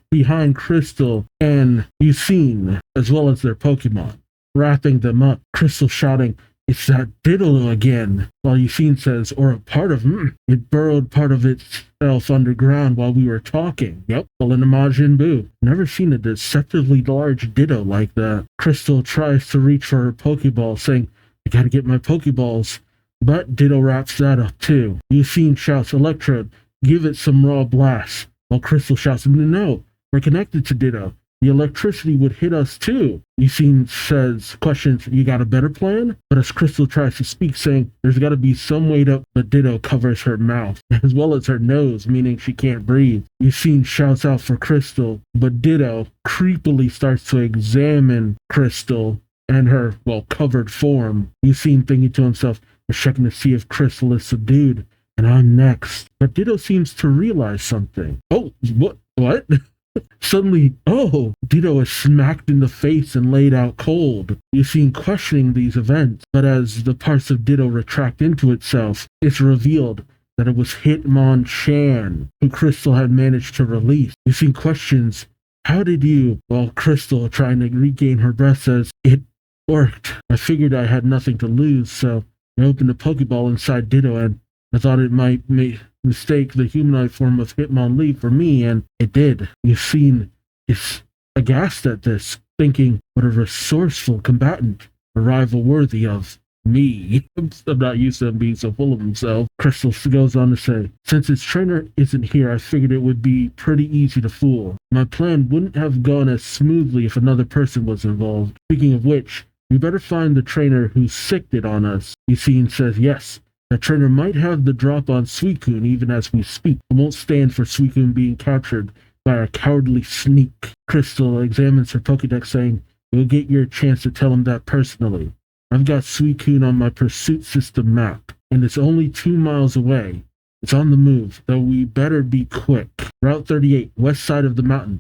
behind Crystal and Suicune, as well as their Pokemon, wrapping them up. Crystal shouting, "It's that Ditto again," while Suicune says, "Or a part of it burrowed part of itself underground while we were talking." Yep, pulling a Majin Buu. Never seen a deceptively large Ditto like that. Crystal tries to reach for her Pokeball, saying, "I gotta get my Pokeballs." But Ditto wraps that up too. Suicune shouts, "Electrode, give it some raw blast," while Crystal shouts, "No, we're connected to Ditto. The electricity would hit us too." Suicune questions, "You got a better plan?" But as Crystal tries to speak, saying there's got to be some way to, but Ditto covers her mouth, as well as her nose, meaning she can't breathe. Suicune shouts out for Crystal, but Ditto creepily starts to examine Crystal and her, covered form. Suicune thinking to himself, "We're checking to see if Crystal is subdued, and I'm next." But Ditto seems to realize something. "Oh, what?" Suddenly, Ditto is smacked in the face and laid out cold. Suicune questioning these events, but as the parts of Ditto retract into itself, it's revealed that it was Hitmonchan, who Crystal had managed to release. Suicune questions, "How did you?" While Crystal, trying to regain her breath, says, "It worked. I figured I had nothing to lose, so I opened a Pokeball inside Ditto, and I thought it might mistake the humanoid form of Hitmonlee for me, and it did." Suicune is aghast at this, thinking, "What a resourceful combatant, a rival worthy of me." I'm not used to him being so full of himself. Crystal goes on to say, "Since its trainer isn't here, I figured it would be pretty easy to fool. My plan wouldn't have gone as smoothly if another person was involved. Speaking of which, we better find the trainer who sicked it on us." Suicune says, "Yes. That trainer might have the drop on Suicune even as we speak. I won't stand for Suicune being captured by a cowardly sneak." Crystal examines her Pokédex, saying, "You'll get your chance to tell him that personally. I've got Suicune on my pursuit system map, and it's only 2 miles away. It's on the move, though we better be quick." Route 38, west side of the mountain.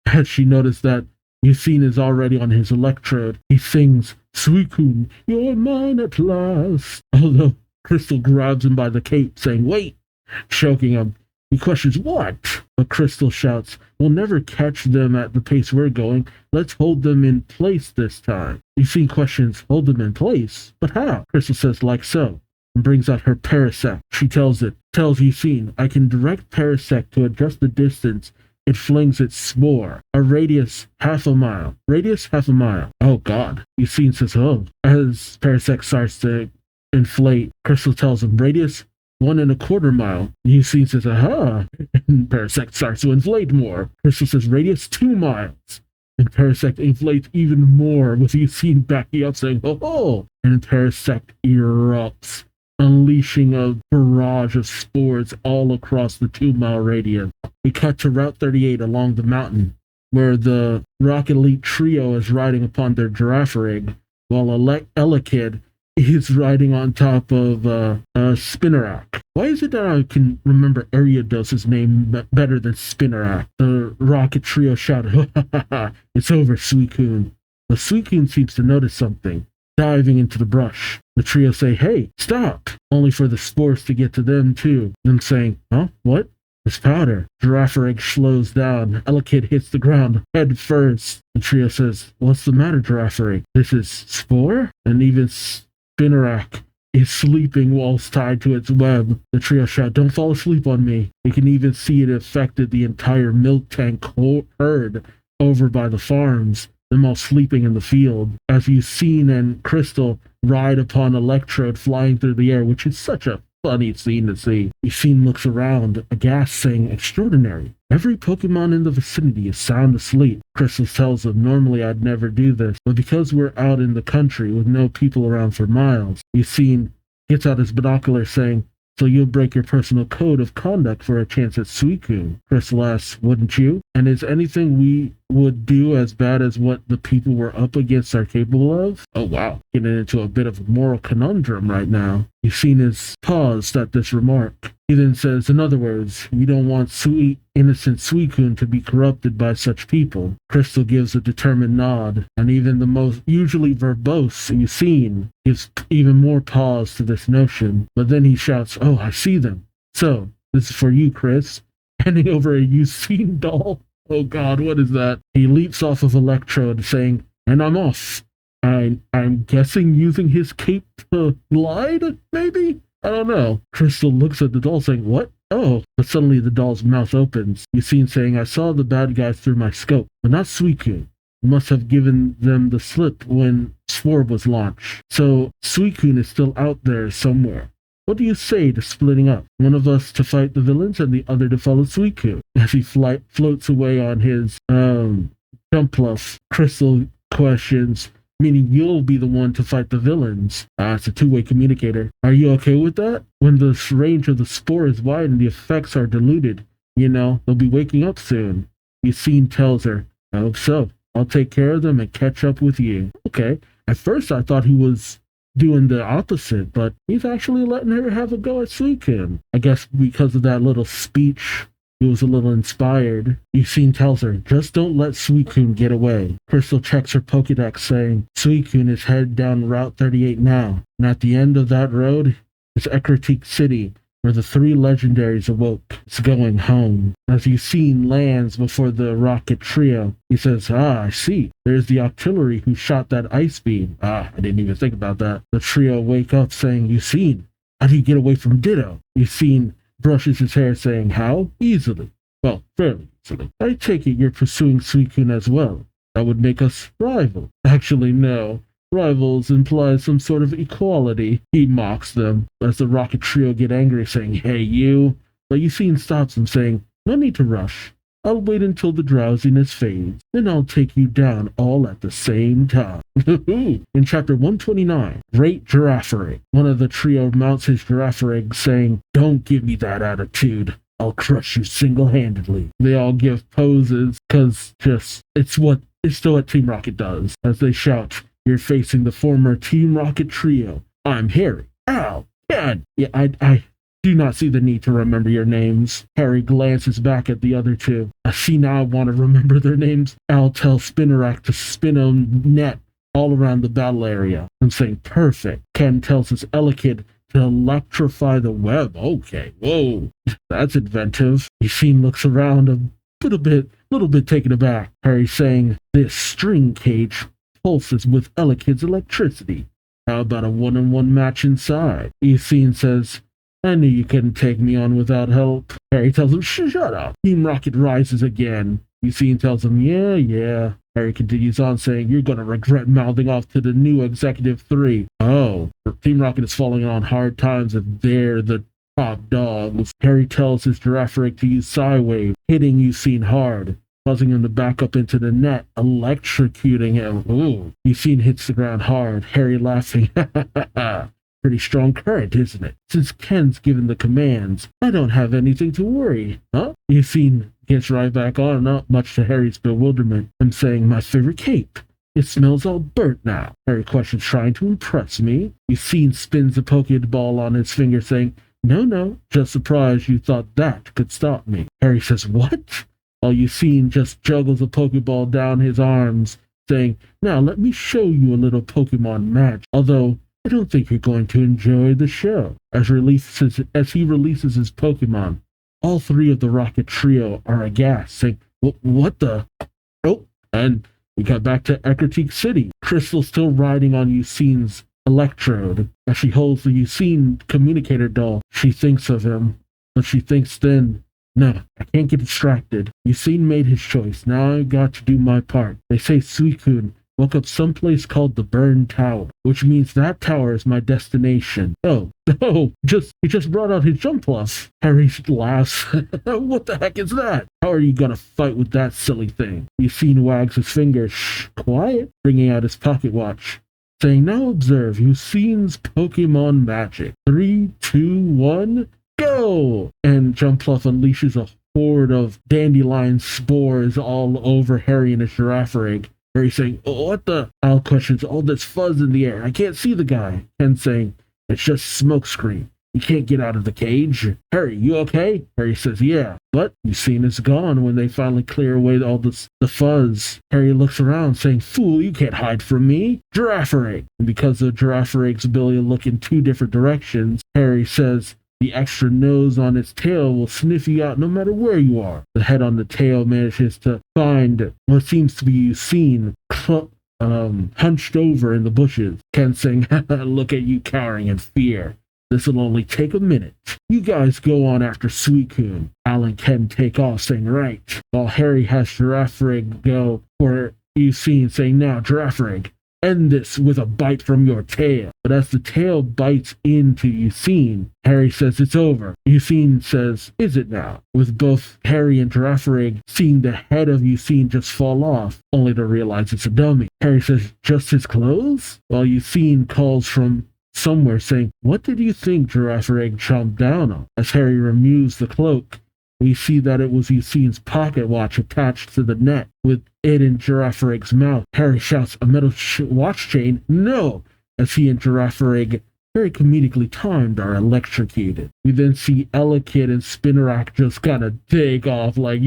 As she noticed that Suicune is already on his Electrode, he sings, "Suicune, you're mine at last." Although Crystal grabs him by the cape, saying, "Wait," choking him. He questions, "What?" But Crystal shouts, "We'll never catch them at the pace we're going. Let's hold them in place this time." Suicune questions, "Hold them in place? But how?" Crystal says, "Like so," and brings out her Parasect. She tells Suicune, "I can direct Parasect to adjust the distance it flings its spore. A radius half a mile. Oh God. Suicune says, "Oh." As Parasect starts to inflate, Crystal tells him, "Radius 1.25 mile." Suicune says, "Aha!" And Parasect starts to inflate more. Crystal says, "Radius 2 miles." And Parasect inflates even more, with Suicune backing up, saying, "Oh!" And Parasect erupts, unleashing a barrage of spores all across the 2-mile radius. We cut to Route 38 along the mountain, where the Rocket Elite Trio is riding upon their Giraffering, while Elekid is riding on top of Spinnerak. why is it that I can remember Ariados's name better than Spinnerack? The Rocket Trio shouted, ha ha ha, it's over, Suicune. The Suicune seems to notice something, diving into the brush. The trio say, hey, stop, only for the spores to get to them too. Them saying, huh, what? It's powder. Girafarig slows down. Elekid hits the ground head first. The trio says, what's the matter, Girafarig? This is spore? And even Spinnerack is sleeping whilst tied to its web. The trio shout, don't fall asleep on me. You can even see it affected the entire milk tank herd over by the farms, them all sleeping in the field. As Suicune and Crystal ride upon Electrode flying through the air, which is such a funny scene to see. Suicune looks around, aghast, saying, extraordinary. Every Pokemon in the vicinity is sound asleep. Crystal tells him, normally I'd never do this, but because we're out in the country with no people around for miles, Suicune gets out his binocular saying, so you'll break your personal code of conduct for a chance at Suicune. Crystal asks, wouldn't you? And is anything we would do as bad as what the people we're up against are capable of? Oh wow, getting into a bit of a moral conundrum right now. Suicune is paused at this remark. He then says, in other words, we don't want innocent Suicune to be corrupted by such people. Crystal gives a determined nod, and even the most usually verbose Suicune gives even more pause to this notion. But then he shouts, oh, I see them. So, this is for you, Chris. Handing over a Suicune doll. Oh god, what is that? He leaps off of Electrode, saying, and I'm off. I'm guessing using his cape to glide, maybe? I don't know. Crystal looks at the doll saying, what? Oh, but suddenly the doll's mouth opens. Suicune saying, I saw the bad guys through my scope, but not Suicune. You must have given them the slip when Spore was launched. So Suicune is still out there somewhere. What do you say to splitting up? One of us to fight the villains and the other to follow Suicune. As he floats away on his Jumpluff, Crystal questions, meaning you'll be the one to fight the villains. It's a two-way communicator. Are you okay with that? When the range of the spore is wide and the effects are diluted, they'll be waking up soon. Suicune tells her, I hope so. I'll take care of them and catch up with you. Okay. At first I thought he was doing the opposite, but he's actually letting her have a go at Suicune. I guess because of that little speech, he was a little inspired. Suicune tells her, just don't let Suicune get away. Crystal checks her Pokédex saying, Suicune is headed down Route 38 now, and at the end of that road is Ecruteak City, where the three legendaries awoke. It's going home. As Suicune lands before the Rocket Trio, he says, I see. There's the artillery who shot that ice beam. I didn't even think about that. The trio wake up saying, Suicune, how do you get away from Ditto? Suicune brushes his hair saying, how? Easily. Well, fairly easily. I take it you're pursuing Suicune as well. That would make us rivals. Actually, no. Rivals implies some sort of equality. He mocks them as the Rocket Trio get angry, saying, hey, you. But Suicune stops him, saying, no need to rush. I'll wait until the drowsiness fades. Then I'll take you down all at the same time. In chapter 129, Great Girafarig. One of the trio mounts his Girafarig, saying, don't give me that attitude. I'll crush you single-handedly. They all give poses, because it's still what Team Rocket does. As they shout, you're facing the former Team Rocket trio. I'm Harry. Al. Ken. Yeah, I do not see the need to remember your names. Harry glances back at the other two. I see now I want to remember their names. Al tells Spinnerack to spin a net all around the battle area. I'm saying perfect. Ken tells his Elekid to electrify the web. Okay, whoa, that's inventive. Suicune looks around a little bit taken aback. Harry saying, this string cage pulses with Elekid's electricity. How about a one-on-one match inside? Suicune says, I knew you couldn't take me on without help. Harry tells him, shut up. Team Rocket rises again. Suicune tells him, yeah. Harry continues on saying, you're gonna regret mouthing off to the new Executive 3. Oh, Team Rocket is falling on hard times and they're the top dogs. Harry tells his Girafarig to use Psywave, hitting Suicune hard, causing him to back up into the net, electrocuting him. Ooh. Suicune hits the ground hard. Harry laughing, pretty strong current, isn't it? Since Ken's given the commands, I don't have anything to worry, huh? Suicune gets right back on, not much to Harry's bewilderment. I'm saying my favorite cape. It smells all burnt now. Harry questions, trying to impress me. Suicune spins a Pokeball on his finger, saying, No, just surprised you thought that could stop me. Harry says, what? All Suicune just juggles a Pokeball down his arms, saying, now let me show you a little Pokemon magic. Although, I don't think you're going to enjoy the show. As he releases his Pokemon, all three of the Rocket Trio are aghast, saying, what the? Oh, and we got back to Ecruteak City. Crystal still riding on Suicune's electrode. As she holds the Suicune communicator doll, she thinks of him, but she thinks then, no, I can't get distracted. Suicune made his choice. Now I got to do my part. They say Suicune woke up someplace called the Burned Tower, which means that tower is my destination. Oh, he just brought out his jump plus. Harry laughs. What the heck is that? How are you gonna fight with that silly thing? Suicune wags his finger. Shh, quiet, bringing out his pocket watch, saying, now observe Suicune's Pokemon magic. 3, 2, 1, go! And Jumpluff unleashes a horde of dandelion spores all over Harry and his Girafarig. Harry saying, oh, what the? Al questions, all this fuzz in the air. I can't see the guy. Ken saying, it's just smokescreen. You can't get out of the cage. Harry, you okay? Harry says, yeah. But Suicune is gone when they finally clear away all the fuzz. Harry looks around saying, fool, you can't hide from me. Girafarig. And because of Girafarig's ability to look in two different directions, Harry says, the extra nose on its tail will sniff you out no matter where you are. The head on the tail manages to find what seems to be Suicune hunched over in the bushes. Ken saying, look at you cowering in fear. This will only take a minute. You guys go on after Suicune. Al and Ken take off saying, right. While Harry has Girafarig go for Suicune saying, now Girafarig, end this with a bite from your tail. But as the tail bites into Suicune, Harry says it's over. Suicune says, is it now? With both Harry and Girafarig seeing the head of Suicune just fall off, only to realize it's a dummy. Harry says, just his clothes? While Suicune calls from somewhere saying, what did you think Girafarig chomped down on? As Harry removes the cloak, we see that it was Suicune's pocket watch attached to the net, with it in Girafarig's mouth. Harry shouts, a metal watch chain? No! As he and Girafarig, very comedically timed, are electrocuted. We then see Elekid and Spinarak just kind of take off like,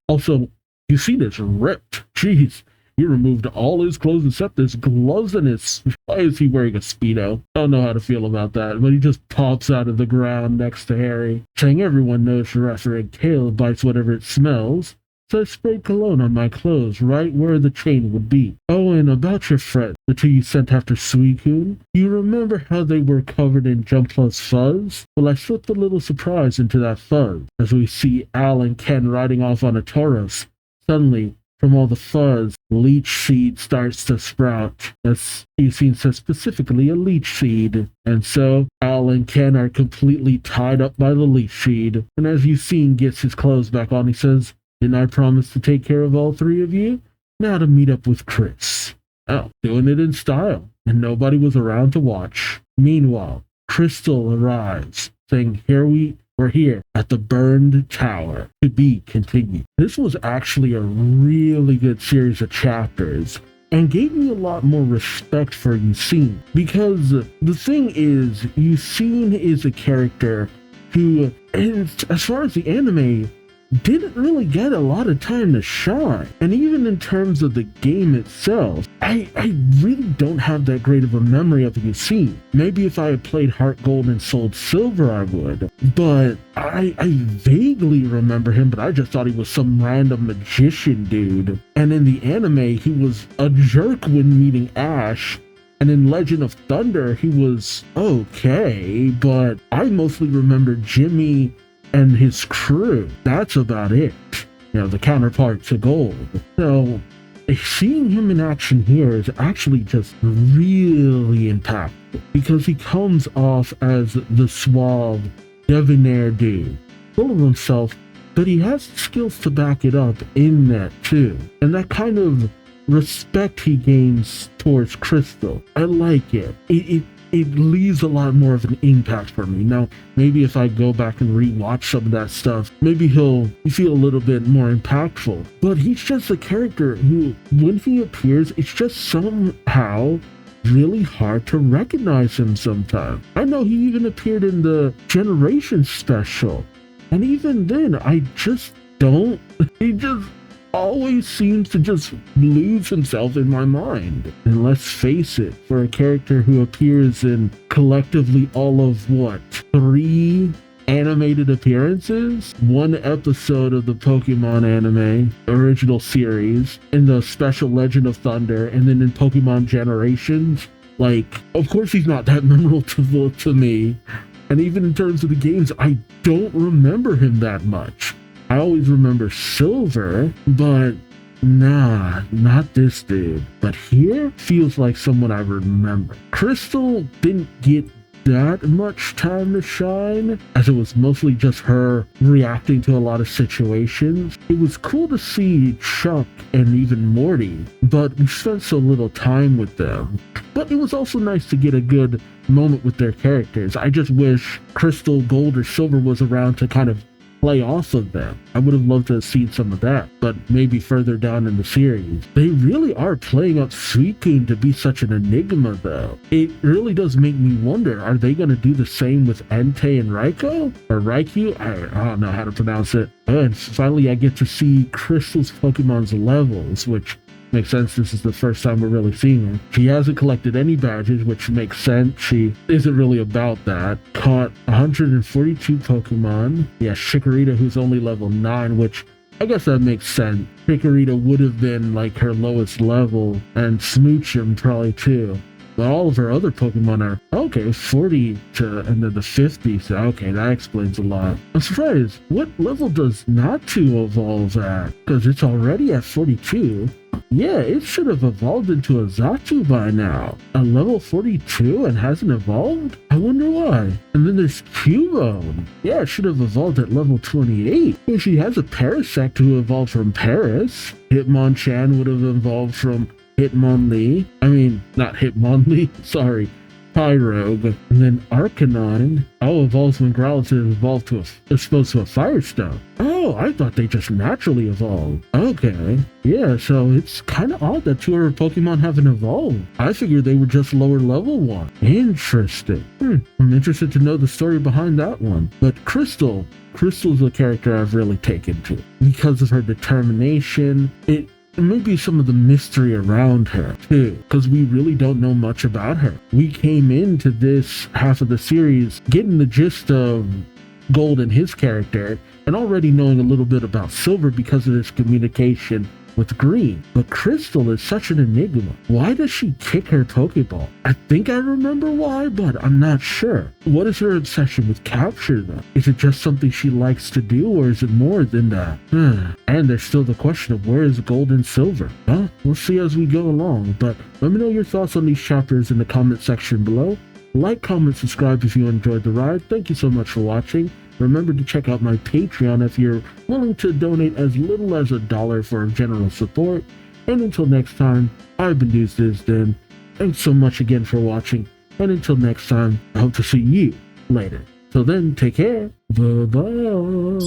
Also, Suicune is ripped. Jeez. He removed all his clothes except his gloves and why is he wearing a Speedo? I don't know how to feel about that, but he just pops out of the ground next to Harry, saying everyone knows Girafarig tail bites whatever it smells, so I sprayed cologne on my clothes right where the chain would be. Oh, and about your friend, the two you sent after Suicune, you remember how they were covered in Jumpluff's fuzz? Well, I slipped a little surprise into that fuzz, as we see Al and Ken riding off on a Tauros. Suddenly, from all the fuzz, leech seed starts to sprout, as Suicune says specifically a leech seed. And so, Al and Ken are completely tied up by the leech seed. And as Suicune gets his clothes back on, he says, didn't I promise to take care of all three of you? Now to meet up with Chris. Oh, doing it in style. And nobody was around to watch. Meanwhile, Crystal arrives, saying, we're here at the Burned Tower. To be continued. This was actually a really good series of chapters and gave me a lot more respect for Suicune, because the thing is, Suicune is a character who, as far as the anime, didn't really get a lot of time to shine. And even in terms of the game itself, I really don't have that great of a memory of Suicune. Maybe if I had played Heart Gold and Soul Silver, I would. But I vaguely remember him, but I just thought he was some random magician dude. And in the anime, he was a jerk when meeting Ash. And in Legend of Thunder, he was okay, but I mostly remember Jimmy and his crew. That's about it. The counterpart to Gold. So, seeing him in action here is actually just really impactful, because he comes off as the suave, debonair dude, full of himself, but he has skills to back it up in that too. And that kind of respect he gains towards Crystal, I like it. It leaves a lot more of an impact for me. Now, maybe if I go back and rewatch some of that stuff, maybe he'll feel a little bit more impactful. But he's just a character who, when he appears, it's just somehow really hard to recognize him sometimes. I know he even appeared in the Generation special, and even then, I just don't. He just always seems to just lose himself in my mind. And let's face it, for a character who appears in collectively all of what, 3 animated appearances, 1 episode of the Pokemon anime original series, in the special Legend of Thunder, and then in Pokemon Generations, like, of course he's not that memorable to me. And even in terms of the games, I don't remember him that much. I always remember Silver, but nah, not this dude. But here feels like someone I remember. Crystal didn't get that much time to shine, as it was mostly just her reacting to a lot of situations. It was cool to see Chuck and even Morty, but we spent so little time with them. But it was also nice to get a good moment with their characters. I just wish Crystal, Gold, or Silver was around to kind of play off of them. I would have loved to have seen some of that, but maybe further down in the series. They really are playing up Suicune to be such an enigma, though. It really does make me wonder, are they going to do the same with Entei and Raikou? Or Raikou? I don't know how to pronounce it. And finally, I get to see Crystal's Pokemon's levels, which makes sense. This is the first time we're really seeing her. She hasn't collected any badges, which makes sense. She isn't really about that. Caught 142 Pokemon. Yeah, Chikorita, who's only level 9, which I guess that makes sense. Chikorita would have been like her lowest level, and Smoochum probably too. But all of her other Pokemon are, okay, 40 to, and then the 50, so okay, that explains a lot. I'm surprised, what level does Natu evolve at? Because it's already at 42. Yeah, it should have evolved into a Zatu by now. A level 42 and hasn't evolved? I wonder why. And then there's Cubone. Yeah, it should have evolved at level 28. Well, she has a Parasect who evolved from Paris. Hitmonchan would have evolved from Hitmonlee. I mean, not Hitmonlee, sorry. Pyrogue. And then Arcanine. Oh, evolves when Growlithe is evolved to exposed to a Firestone. Oh, I thought they just naturally evolved. Okay. Yeah, so it's kind of odd that 2 of her Pokemon haven't evolved. I figured they were just lower level one. Interesting. I'm interested to know the story behind that one. But Crystal's a character I've really taken to. Because of her determination, and maybe some of the mystery around her, too, because we really don't know much about her. We came into this half of the series getting the gist of Gold and his character, and already knowing a little bit about Silver because of his communication with Green. But Crystal is such an enigma. Why does she kick her Pokeball? I think I remember why, but I'm not sure. What is her obsession with capture, though? Is it just something she likes to do, or is it more than that? And there's still the question of where is Gold and Silver? Well, we'll see as we go along, but let me know your thoughts on these chapters in the comment section below. Like, comment, subscribe if you enjoyed the ride. Thank you so much for watching. Remember to check out my Patreon if you're willing to donate as little as $1 for general support. And until next time, I've been Duuz-Diz-Din. Thanks so much again for watching. And until next time, I hope to see you later. Till then, take care. Bye-bye.